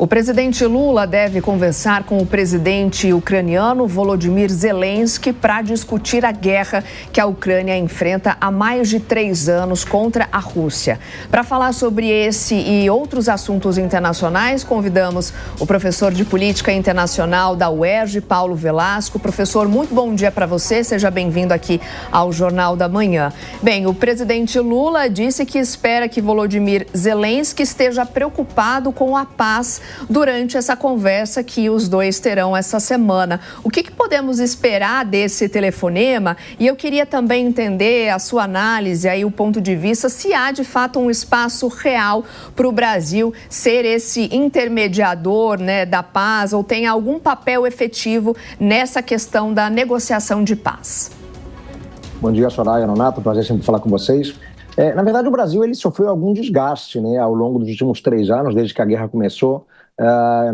O presidente Lula deve conversar com o presidente ucraniano Volodymyr Zelensky para discutir a guerra que a Ucrânia enfrenta há mais de 3 anos contra a Rússia. Para falar sobre esse e outros assuntos internacionais, convidamos o professor de Política Internacional da UERJ, Paulo Velasco. Professor, muito bom dia para você, seja bem-vindo aqui ao Jornal da Manhã. Bem, o presidente Lula disse que espera que Volodymyr Zelensky esteja preocupado com a paz durante essa conversa que os dois terão essa semana. O que podemos esperar desse telefonema? E eu queria também entender a sua análise, aí o ponto de vista, se há de fato um espaço real para o Brasil ser esse intermediador, né, da paz, ou tem algum papel efetivo nessa questão da negociação de paz. Bom dia, Soraya, Nonato, prazer sempre falar com vocês. Na verdade, o Brasil ele sofreu algum desgaste, né, ao longo dos últimos 3 anos, desde que a guerra começou,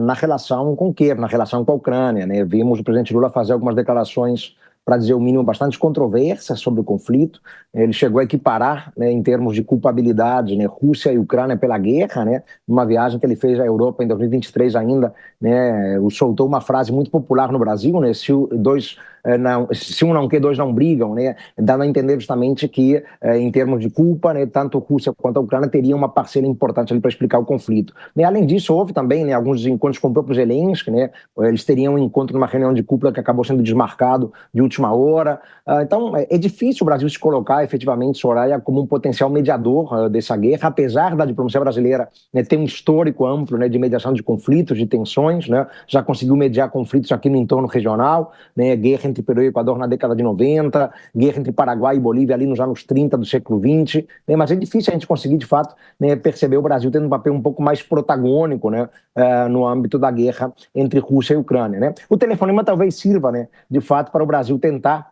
na relação com o Kiev, na relação com a Ucrânia, né? Vimos o presidente Lula fazer algumas declarações, para dizer o mínimo, bastante controversas sobre o conflito. Ele chegou a equiparar, né, em termos de culpabilidade, né, Rússia e Ucrânia pela guerra, né, numa viagem que ele fez à Europa em 2023 ainda, né, soltou uma frase muito popular no Brasil, né, se um não quer, 2 não brigam, né, dando a entender justamente que, em termos de culpa, né, tanto a Rússia quanto a Ucrânia teriam uma parcela importante ali para explicar o conflito. E, além disso, houve também, né, alguns encontros com o próprio Zelensky, né, eles teriam um encontro numa reunião de cúpula que acabou sendo desmarcado de última hora. Então, é difícil o Brasil se colocar efetivamente, Soraya, como um potencial mediador dessa guerra, apesar da diplomacia brasileira, né, ter um histórico amplo, né, de mediação de conflitos, de tensões, né, já conseguiu mediar conflitos aqui no entorno regional, né, guerra entre Peru e Equador na década de 90, guerra entre Paraguai e Bolívia ali nos anos 30 do século XX, né, mas é difícil a gente conseguir, de fato, né, perceber o Brasil tendo um papel um pouco mais protagônico, né, no âmbito da guerra entre Rússia e Ucrânia, né. O telefonema talvez sirva, né, de fato, para o Brasil tentar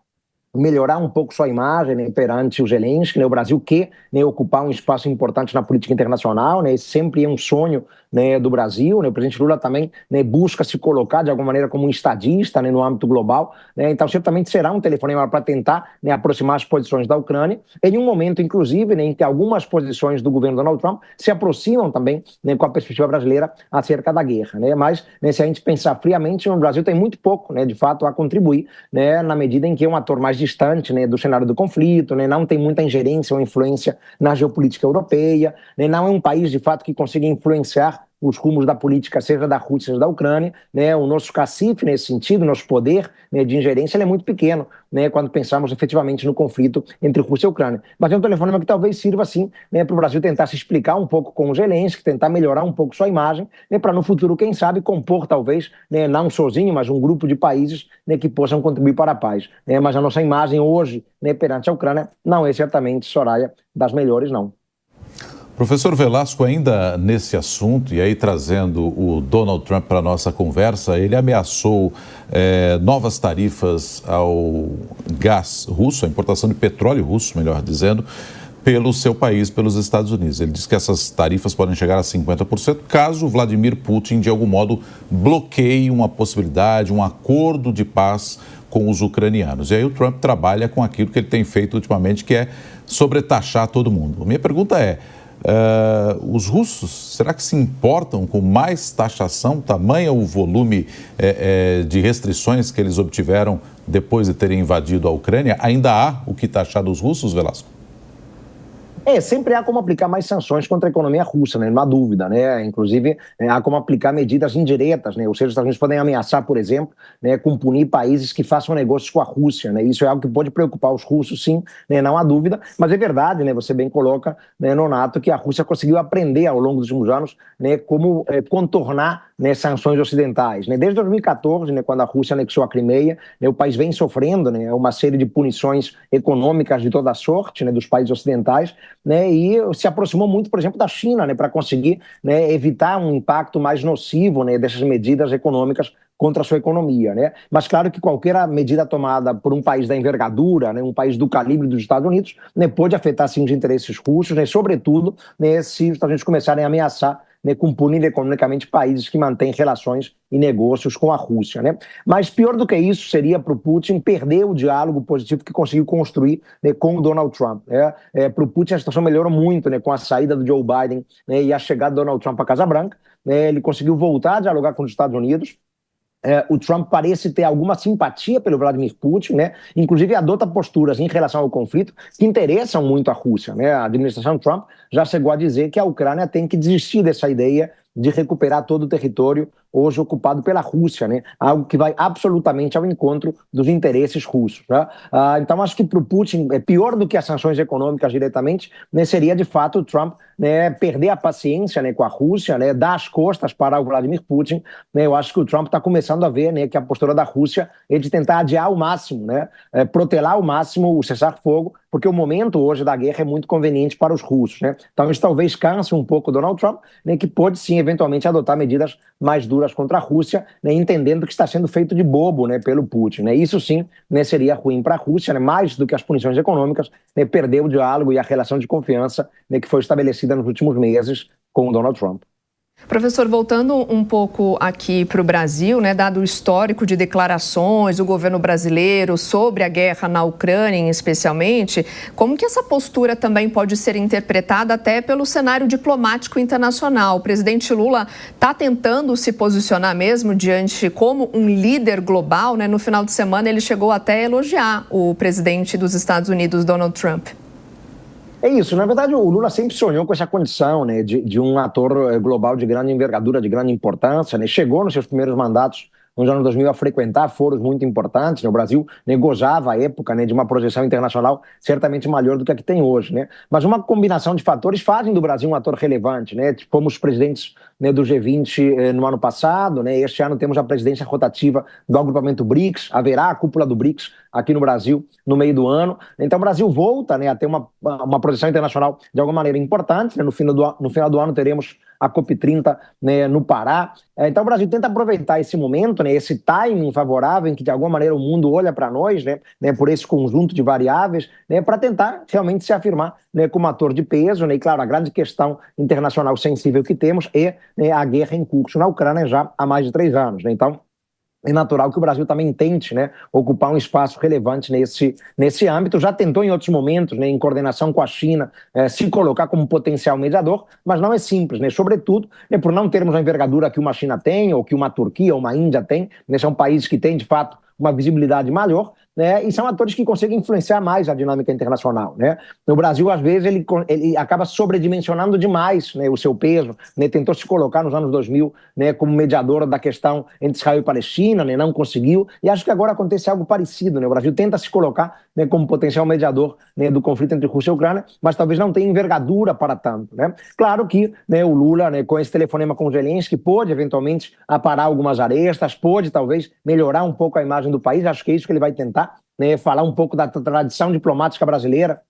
melhorar um pouco sua imagem, né, perante o Zelensky, né, o Brasil quer, né, ocupar um espaço importante na política internacional, né, esse sempre é um sonho, né, do Brasil, né, o presidente Lula também, né, busca se colocar de alguma maneira como um estadista, né, no âmbito global, né, então certamente será um telefonema para tentar, né, aproximar as posições da Ucrânia, em um momento inclusive, né, em que algumas posições do governo Donald Trump se aproximam também, né, com a perspectiva brasileira acerca da guerra, né, mas, né, se a gente pensar friamente, o Brasil tem muito pouco, né, de fato a contribuir, né, na medida em que é um ator mais distante, né, do cenário do conflito, né, não tem muita ingerência ou influência na geopolítica europeia, né, não é um país de fato que consiga influenciar os rumos da política, seja da Rússia, seja da Ucrânia, né, o nosso cacife nesse sentido, o nosso poder, né, de ingerência, ele é muito pequeno, né, quando pensamos efetivamente no conflito entre Rússia e Ucrânia. Mas é um telefonema que talvez sirva, sim, né, para o Brasil tentar se explicar um pouco com o Zelensky, tentar melhorar um pouco sua imagem, né, para no futuro, quem sabe, compor talvez, né, não sozinho, mas um grupo de países, né, que possam contribuir para a paz. Né, mas a nossa imagem hoje, né, perante a Ucrânia não é certamente, Soraya, das melhores, não. Professor Velasco, ainda nesse assunto, e aí trazendo o Donald Trump para a nossa conversa, ele ameaçou novas tarifas ao gás russo, a importação de petróleo russo, melhor dizendo, pelo seu país, pelos Estados Unidos. Ele disse que essas tarifas podem chegar a 50% caso Vladimir Putin, de algum modo, bloqueie uma possibilidade, um acordo de paz com os ucranianos. E aí o Trump trabalha com aquilo que ele tem feito ultimamente, que é sobretaxar todo mundo. Minha pergunta é, os russos, será que se importam com mais taxação, tamanho o volume de restrições que eles obtiveram depois de terem invadido a Ucrânia? Ainda há o que taxar dos russos, Velasco? Sempre há como aplicar mais sanções contra a economia russa, né? Não há dúvida, né? Inclusive, há como aplicar medidas indiretas, né? Ou seja, os Estados Unidos podem ameaçar, por exemplo, né, com punir países que façam negócios com a Rússia, né? Isso é algo que pode preocupar os russos, sim, né? Não há dúvida, mas é verdade, né? Você bem coloca, né, Nonato, que a Rússia conseguiu aprender ao longo dos últimos anos, né, como contornar, né, sanções ocidentais, né? Desde 2014, né, quando a Rússia anexou a Crimeia, né, o país vem sofrendo, né, uma série de punições econômicas de toda a sorte, né, dos países ocidentais, né, e se aproximou muito, por exemplo, da China, né, para conseguir, né, evitar um impacto mais nocivo, né, dessas medidas econômicas contra a sua economia, né? Mas claro que qualquer medida tomada por um país da envergadura, né, um país do calibre dos Estados Unidos, né, pode afetar sim os interesses russos, né, sobretudo, né, se os Estados Unidos começarem a ameaçar, né, com punir economicamente países que mantêm relações e negócios com a Rússia, né? Mas pior do que isso seria para o Putin perder o diálogo positivo que conseguiu construir, né, com o Donald Trump, né? Para o Putin a situação melhorou muito, né, com a saída do Joe Biden, né, e a chegada do Donald Trump à Casa Branca, né, ele conseguiu voltar a dialogar com os Estados Unidos. O Trump parece ter alguma simpatia pelo Vladimir Putin, né? Inclusive adota posturas em relação ao conflito que interessam muito a Rússia, né? A administração Trump já chegou a dizer que a Ucrânia tem que desistir dessa ideia de recuperar todo o território hoje ocupado pela Rússia, né? Algo que vai absolutamente ao encontro dos interesses russos, né? Então, acho que para o Putin, é pior do que as sanções econômicas diretamente, né, seria, de fato, o Trump, né, perder a paciência, né, com a Rússia, né, dar as costas para o Vladimir Putin, né? Eu acho que o Trump está começando a ver, né, que a postura da Rússia é de tentar adiar ao máximo, né, protelar ao máximo o cessar-fogo, porque o momento hoje da guerra é muito conveniente para os russos, né? Então, isso talvez canse um pouco Donald Trump, né, que pode sim, eventualmente, adotar medidas mais duras contra a Rússia, né, entendendo que está sendo feito de bobo, né, pelo Putin, né? Isso sim, né, seria ruim para a Rússia, né, mais do que as punições econômicas, né, perder o diálogo e a relação de confiança, né, que foi estabelecida nos últimos meses com o Donald Trump. Professor, voltando um pouco aqui para o Brasil, né, dado o histórico de declarações do governo brasileiro sobre a guerra na Ucrânia, especialmente, como que essa postura também pode ser interpretada até pelo cenário diplomático internacional? O presidente Lula está tentando se posicionar mesmo diante como um líder global, né? No final de semana ele chegou até a elogiar o presidente dos Estados Unidos, Donald Trump. É isso, na verdade o Lula sempre sonhou com essa condição, né, de um ator global de grande envergadura, de grande importância, né, chegou nos seus primeiros mandatos nos anos 2000 a frequentar foros muito importantes, né, o Brasil, né, gozava à época, né, de uma projeção internacional certamente maior do que a que tem hoje, né, mas uma combinação de fatores fazem do Brasil um ator relevante, né, fomos presidentes, né, do G20 no ano passado, né, este ano temos a presidência rotativa do agrupamento BRICS, haverá a cúpula do BRICS aqui no Brasil no meio do ano, então o Brasil volta, né, a ter uma projeção internacional de alguma maneira importante, né, no final do ano teremos a COP30, né, no Pará. Então o Brasil tenta aproveitar esse momento, né, esse timing favorável em que de alguma maneira o mundo olha para nós, né, por esse conjunto de variáveis, né, para tentar realmente se afirmar, né, como ator de peso, né, e claro, a grande questão internacional sensível que temos é, né, a guerra em curso na Ucrânia já há mais de 3 anos, né, então é natural que o Brasil também tente, né, ocupar um espaço relevante nesse âmbito. Já tentou em outros momentos, né, em coordenação com a China, se colocar como potencial mediador, mas não é simples, né, sobretudo, né, por não termos a envergadura que uma China tem, ou que uma Turquia ou uma Índia tem, né, são países que têm, de fato, uma visibilidade maior, né, e são atores que conseguem influenciar mais a dinâmica internacional, né? No Brasil, às vezes, ele acaba sobredimensionando demais, né, o seu peso, né, tentou se colocar nos anos 2000, né, como mediador da questão entre Israel e Palestina, né, não conseguiu, e acho que agora acontece algo parecido, né? O Brasil tenta se colocar, né, como potencial mediador, né, do conflito entre Rússia e Ucrânia, mas talvez não tenha envergadura para tanto, né? Claro que, né, o Lula, né, com esse telefonema com o Zelensky, pode eventualmente aparar algumas arestas, pode talvez melhorar um pouco a imagem do país, acho que é isso que ele vai tentar, né, falar um pouco da tradição diplomática brasileira,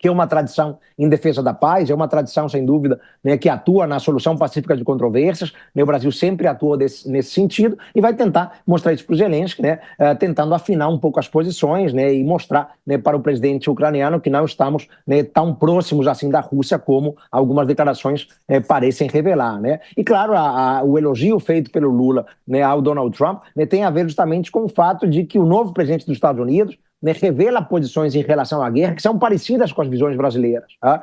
que é uma tradição em defesa da paz, é uma tradição, sem dúvida, né, que atua na solução pacífica de controvérsias, né, o Brasil sempre atuou nesse sentido, e vai tentar mostrar isso para o Zelensky, né, tentando afinar um pouco as posições, né, e mostrar, né, para o presidente ucraniano que não estamos, né, tão próximos assim da Rússia como algumas declarações parecem revelar, né. E claro, o elogio feito pelo Lula, né, ao Donald Trump, né, tem a ver justamente com o fato de que o novo presidente dos Estados Unidos, né, revela posições em relação à guerra que são parecidas com as visões brasileiras, tá?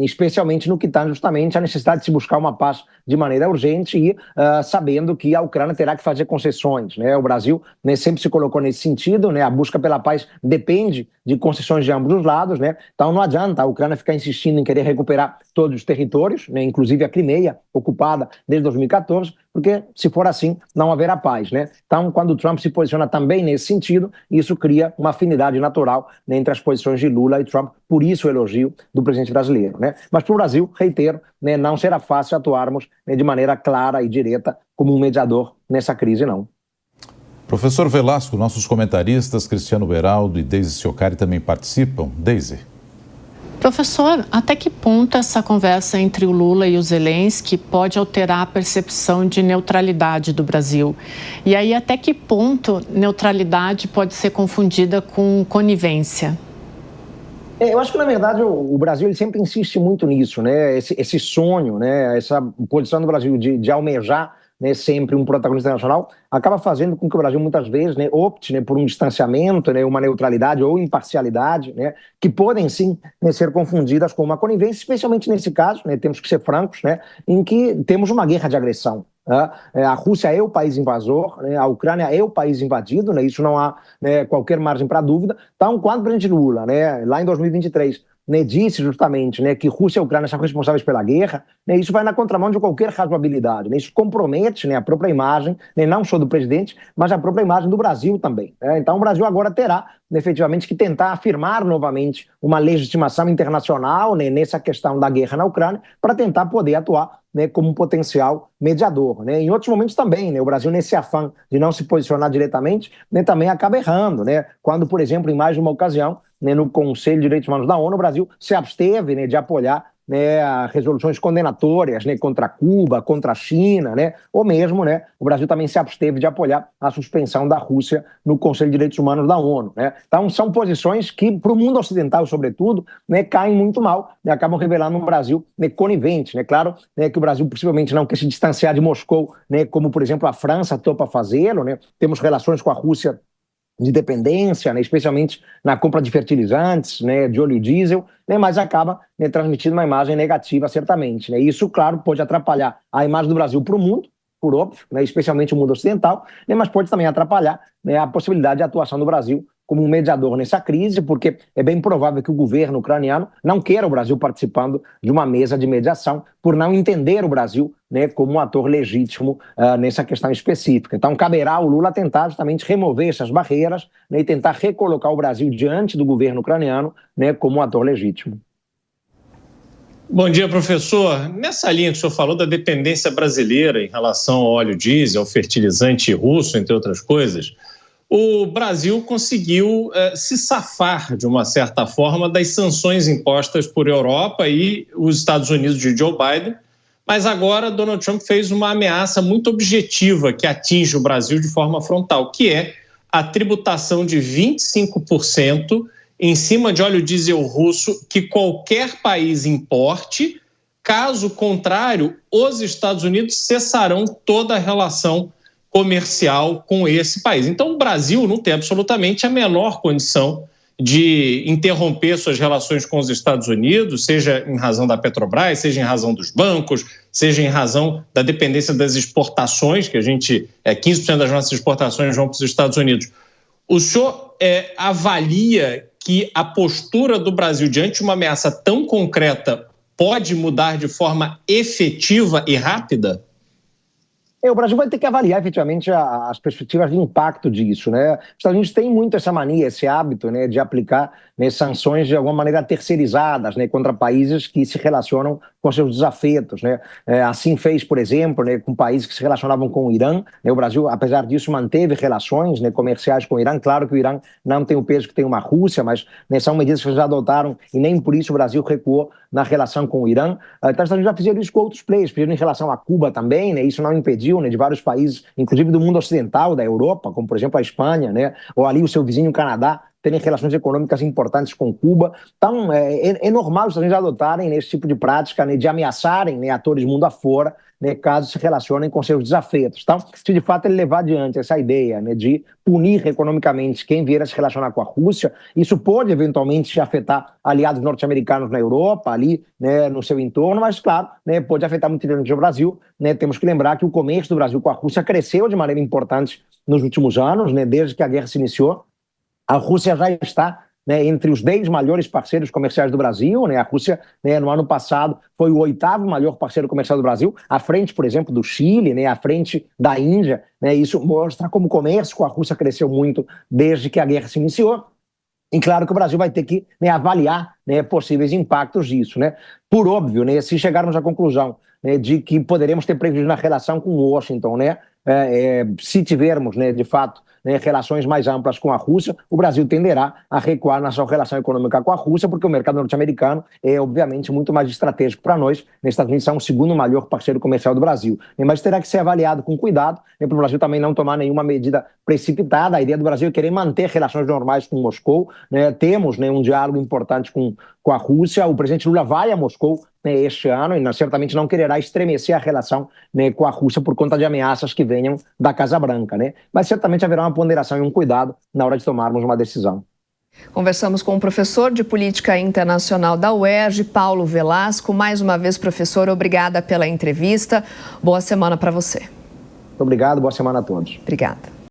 Especialmente no que está justamente a necessidade de se buscar uma paz de maneira urgente e sabendo que a Ucrânia terá que fazer concessões, né? O Brasil, né, sempre se colocou nesse sentido, né? A busca pela paz depende de concessões de ambos os lados, né? Então não adianta a Ucrânia ficar insistindo em querer recuperar todos os territórios, né, inclusive a Crimeia, ocupada desde 2014, porque se for assim, não haverá paz, né? Então, quando o Trump se posiciona também nesse sentido, isso cria uma afinidade natural, né, entre as posições de Lula e Trump, por isso o elogio do presidente brasileiro, né? Mas para o Brasil, reitero, né, não será fácil atuarmos, né, de maneira clara e direta como um mediador nessa crise, não. Professor Velasco, nossos comentaristas Cristiano Beraldo e Deise Ciocari também participam. Deise. Professor, até que ponto essa conversa entre o Lula e o Zelensky pode alterar a percepção de neutralidade do Brasil? E aí, até que ponto neutralidade pode ser confundida com conivência? Eu acho que, na verdade, o Brasil ele sempre insiste muito nisso, né? Esse sonho, né? Essa posição do Brasil de almejar né, sempre um protagonista internacional, acaba fazendo com que o Brasil muitas vezes, né, opte, né, por um distanciamento, né, uma neutralidade ou imparcialidade, né, que podem sim, né, ser confundidas com uma conivência, especialmente nesse caso, né, temos que ser francos, né, em que temos uma guerra de agressão. A Rússia é o país invasor, né, a Ucrânia é o país invadido, né, isso não há, né, qualquer margem para dúvida. Então, quando o presidente Lula, né, lá em 2023, né, disse justamente, né, que Rússia e Ucrânia são responsáveis pela guerra, né, isso vai na contramão de qualquer razoabilidade, né, isso compromete, né, a própria imagem, né, não só do presidente, mas a própria imagem do Brasil também. Né. Então o Brasil agora terá, né, efetivamente, que tentar afirmar novamente uma legitimação internacional, né, nessa questão da guerra na Ucrânia, para tentar poder atuar, né, como um potencial mediador. Né. Em outros momentos também, né, o Brasil, nesse afã de não se posicionar diretamente, né, também acaba errando, né, quando, por exemplo, em mais de uma ocasião, né, no Conselho de Direitos Humanos da ONU, o Brasil se absteve, né, de apoiar, né, resoluções condenatórias, né, contra Cuba, contra a China, né, ou mesmo, né, o Brasil também se absteve de apoiar a suspensão da Rússia no Conselho de Direitos Humanos da ONU. Né. Então são posições que, para o mundo ocidental sobretudo, né, caem muito mal, né, acabam revelando um Brasil, né, conivente. Né. Claro, né, que o Brasil possivelmente não quer se distanciar de Moscou, né, como por exemplo a França topa fazê-lo, né. Temos relações com a Rússia de dependência, né, especialmente na compra de fertilizantes, né, de óleo diesel, né, mas acaba, né, transmitindo uma imagem negativa, certamente. Né. Isso, claro, pode atrapalhar a imagem do Brasil para o mundo, por óbvio, né, especialmente o mundo ocidental, né, mas pode também atrapalhar, né, a possibilidade de atuação do Brasil como um mediador nessa crise, porque é bem provável que o governo ucraniano não queira o Brasil participando de uma mesa de mediação, por não entender o Brasil, né, como um ator legítimo nessa questão específica. Então, caberá ao Lula tentar justamente remover essas barreiras, né, e tentar recolocar o Brasil diante do governo ucraniano, né, como um ator legítimo. Bom dia, professor. Nessa linha que o senhor falou da dependência brasileira em relação ao óleo diesel, ao fertilizante russo, entre outras coisas, o Brasil conseguiu se safar, de uma certa forma, das sanções impostas por Europa e os Estados Unidos de Joe Biden, mas agora Donald Trump fez uma ameaça muito objetiva que atinge o Brasil de forma frontal, que é a tributação de 25% em cima de óleo diesel russo que qualquer país importe. Caso contrário, os Estados Unidos cessarão toda a relação comercial com esse país. Então, o Brasil não tem absolutamente a menor condição de interromper suas relações com os Estados Unidos, seja em razão da Petrobras, seja em razão dos bancos, seja em razão da dependência das exportações, que a gente, 15% das nossas exportações vão para os Estados Unidos. O senhor avalia que a postura do Brasil diante de uma ameaça tão concreta pode mudar de forma efetiva e rápida? O Brasil vai ter que avaliar efetivamente as perspectivas de impacto disso. Né? Os Estados Unidos têm muito essa mania, esse hábito, né, de aplicar, né, sanções de alguma maneira terceirizadas, né, contra países que se relacionam com seus desafetos. Né? Assim fez, por exemplo, né, com países que se relacionavam com o Irã. Né? O Brasil, apesar disso, manteve relações, né, comerciais com o Irã. Claro que o Irã não tem o peso que tem uma Rússia, mas, né, são medidas que já adotaram e nem por isso o Brasil recuou na relação com o Irã. Então, os Estados Unidos já fizeram isso com outros players, fizeram em relação a Cuba também, né? Isso não impediu, né, de vários países, inclusive do mundo ocidental, da Europa, como por exemplo a Espanha, né, ou ali o seu vizinho Canadá, terem relações econômicas importantes com Cuba. Então, é normal os Estados Unidos adotarem, né, esse tipo de prática, né, de ameaçarem, né, atores mundo afora, né, caso se relacionem com seus desafetos. Então, se de fato ele levar adiante essa ideia, né, de punir economicamente quem vier a se relacionar com a Rússia, isso pode eventualmente afetar aliados norte-americanos na Europa, ali, né, no seu entorno, mas claro, né, pode afetar muito o Brasil. Né, temos que lembrar que o comércio do Brasil com a Rússia cresceu de maneira importante nos últimos anos, né, desde que a guerra se iniciou. A Rússia já está, né, entre os 10 maiores parceiros comerciais do Brasil. Né? A Rússia, né, no ano passado, foi o 8º maior parceiro comercial do Brasil, à frente, por exemplo, do Chile, né, à frente da Índia. Né? Isso mostra como o comércio com a Rússia cresceu muito desde que a guerra se iniciou. E claro que o Brasil vai ter que, né, avaliar, né, possíveis impactos disso. Né? Por óbvio, né, se chegarmos à conclusão, né, de que poderemos ter prejuízo na relação com Washington, né, se tivermos, né, de fato, né, relações mais amplas com a Rússia, o Brasil tenderá a recuar na sua relação econômica com a Rússia, porque o mercado norte-americano é, obviamente, muito mais estratégico para nós. Nos Estados Unidos é o segundo maior parceiro comercial do Brasil. Mas terá que ser avaliado com cuidado, né, para o Brasil também não tomar nenhuma medida precipitada. A ideia do Brasil é querer manter relações normais com Moscou. Né? Temos, né, um diálogo importante com a Rússia. O presidente Lula vai a Moscou, né, este ano, e certamente não quererá estremecer a relação, né, com a Rússia por conta de ameaças que venham da Casa Branca. Né? Mas certamente haverá uma ponderação e um cuidado na hora de tomarmos uma decisão. Conversamos com o professor de Política Internacional da UERJ, Paulo Velasco. Mais uma vez, professor, obrigada pela entrevista. Boa semana para você. Muito obrigado, boa semana a todos. Obrigada.